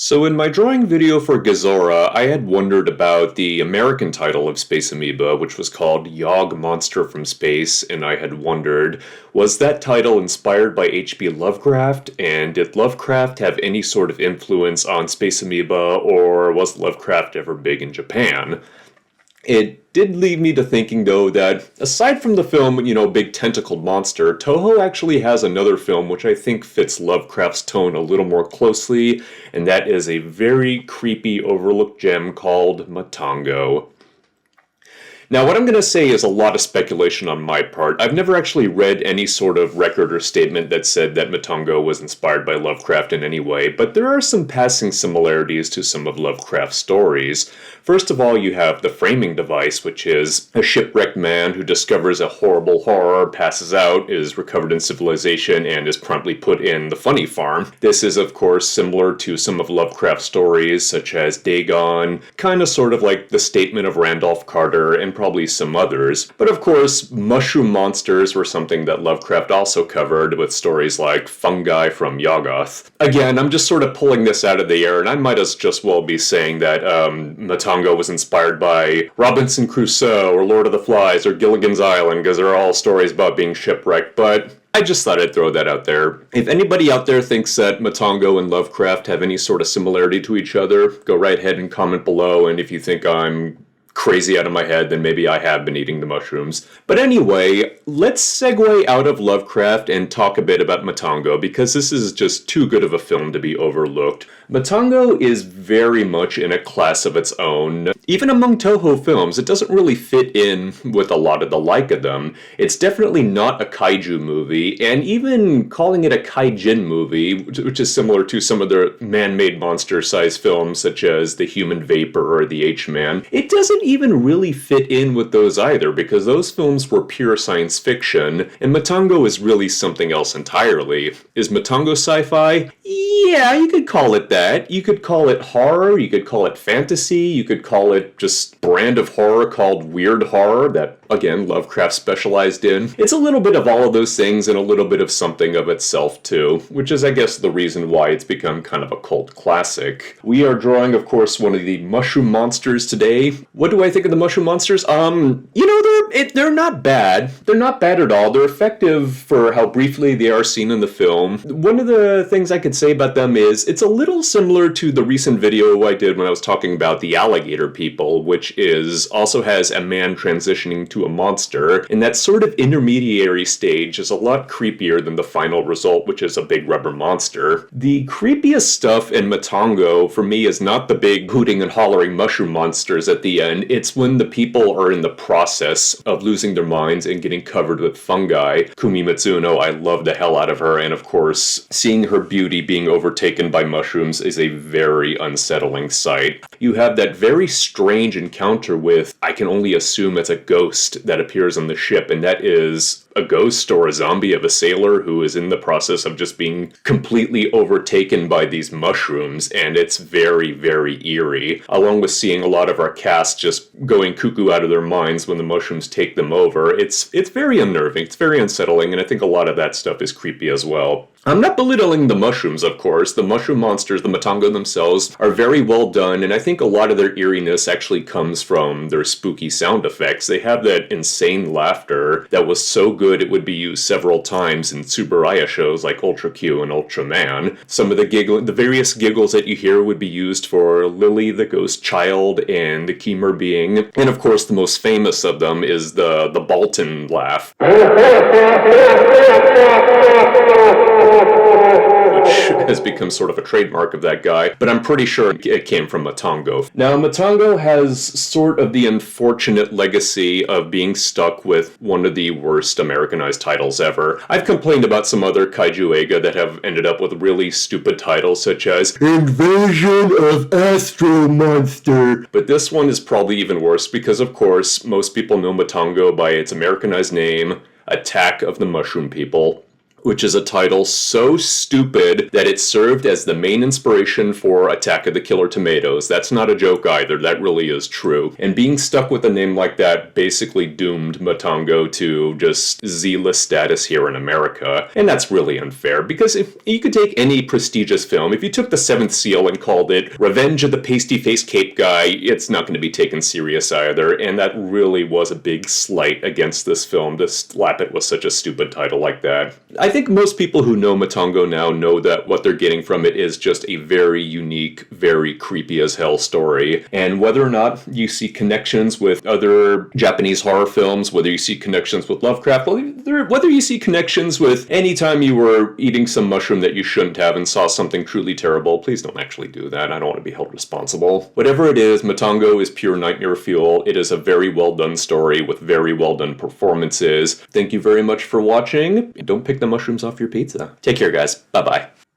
So in my drawing video for Gazora, I had wondered about the American title of Space Amoeba, which was called Yog Monster from Space, and I had wondered, was that title inspired by H.P. Lovecraft, and did Lovecraft have any sort of influence on Space Amoeba, or was Lovecraft ever big in Japan? It did lead me to thinking, though, that aside from the film, Big Tentacled Monster, Toho actually has another film which I think fits Lovecraft's tone a little more closely, and that is a very creepy, overlooked gem called Matango. Now, what I'm going to say is a lot of speculation on my part. I've never actually read any sort of record or statement that said that Matango was inspired by Lovecraft in any way, but there are some passing similarities to some of Lovecraft's stories. First of all, you have the framing device, which is a shipwrecked man who discovers a horrible horror, passes out, is recovered in civilization, and is promptly put in the funny farm. This is, of course, similar to some of Lovecraft's stories, such as Dagon, kind of sort of like the Statement of Randolph Carter, and probably some others. But of course, mushroom monsters were something that Lovecraft also covered with stories like fungi from Yoggoth. Again, I'm just sort of pulling this out of the air, and I might as just well be saying that Matango was inspired by Robinson Crusoe or Lord of the Flies or Gilligan's Island, because they're all stories about being shipwrecked, but I just thought I'd throw that out there. If anybody out there thinks that Matango and Lovecraft have any sort of similarity to each other, go right ahead and comment below, and if you think I'm crazy out of my head, then maybe I have been eating the mushrooms. But anyway, let's segue out of Lovecraft and talk a bit about Matango, because this is just too good of a film to be overlooked. Matango is very much in a class of its own. Even among Toho films, it doesn't really fit in with a lot of the like of them. It's definitely not a kaiju movie, and even calling it a kaijin movie, which is similar to some of the man-made monster-sized films such as The Human Vapor or The H-Man, it doesn't even really fit in with those either, because those films were pure science fiction, and Matango is really something else entirely. Is Matango sci-fi? Yeah, you could call it that. You could call it horror, you could call it fantasy, you could call it just brand of horror called weird horror that, again, Lovecraft specialized in. It's a little bit of all of those things and a little bit of something of itself too, which is, I guess, the reason why it's become kind of a cult classic. We are drawing, of course, one of the mushroom monsters today. What do I think of the mushroom monsters? They're not bad. They're not bad at all. They're effective for how briefly they are seen in the film. One of the things I could say about them is it's a little similar to the recent video I did when I was talking about the alligator people, which also has a man transitioning to a monster, and that sort of intermediary stage is a lot creepier than the final result, which is a big rubber monster. The creepiest stuff in Matango, for me, is not the big hooting and hollering mushroom monsters at the end. It's when the people are in the process of losing their minds and getting covered with fungi. Kumi Mitsuno, I love the hell out of her, and of course, seeing her beauty being overtaken by mushrooms is a very unsettling sight. You have that very strange encounter with, I can only assume it's a ghost that appears on the ship, and that is a ghost or a zombie of a sailor who is in the process of just being completely overtaken by these mushrooms, and it's very, very eerie, along with seeing a lot of our cast just going cuckoo out of their minds when the mushrooms take them over. It's very unnerving, it's very unsettling, and I think a lot of that stuff is creepy as well. I'm not belittling the mushrooms, of course. The mushroom monsters, the Matango themselves, are very well done, and I think a lot of their eeriness actually comes from their spooky sound effects. They have that insane laughter that was so good it would be used several times in Tsuburaya shows like Ultra Q and Ultraman. Some of the various giggles that you hear would be used for Lily the Ghost Child and the Keemer Being, and of course the most famous of them is the Balton laugh, which has become sort of a trademark of that guy, but I'm pretty sure it came from Matango. Now, Matango has sort of the unfortunate legacy of being stuck with one of the worst Americanized titles ever. I've complained about some other kaiju eiga that have ended up with really stupid titles, such as Invasion of Astro Monster, but this one is probably even worse because, of course, most people know Matango by its Americanized name, Attack of the Mushroom People. which is a title so stupid that it served as the main inspiration for Attack of the Killer Tomatoes. That's not a joke either, that really is true. And being stuck with a name like that basically doomed Matango to just Z-list status here in America. And that's really unfair, because if you could take any prestigious film, if you took The Seventh Seal and called it Revenge of the Pasty-Faced Cape Guy, it's not going to be taken serious either, and that really was a big slight against this film to slap it with such a stupid title like that. I think most people who know Matango now know that what they're getting from it is just a very unique, very creepy as hell story. And whether or not you see connections with other Japanese horror films, whether you see connections with Lovecraft, whether you see connections with any time you were eating some mushroom that you shouldn't have and saw something truly terrible, please don't actually do that. I don't want to be held responsible. Whatever it is, Matango is pure nightmare fuel. It is a very well done story with very well done performances. Thank you very much for watching. Don't pick the mushrooms off your pizza. Take care, guys. Bye-bye.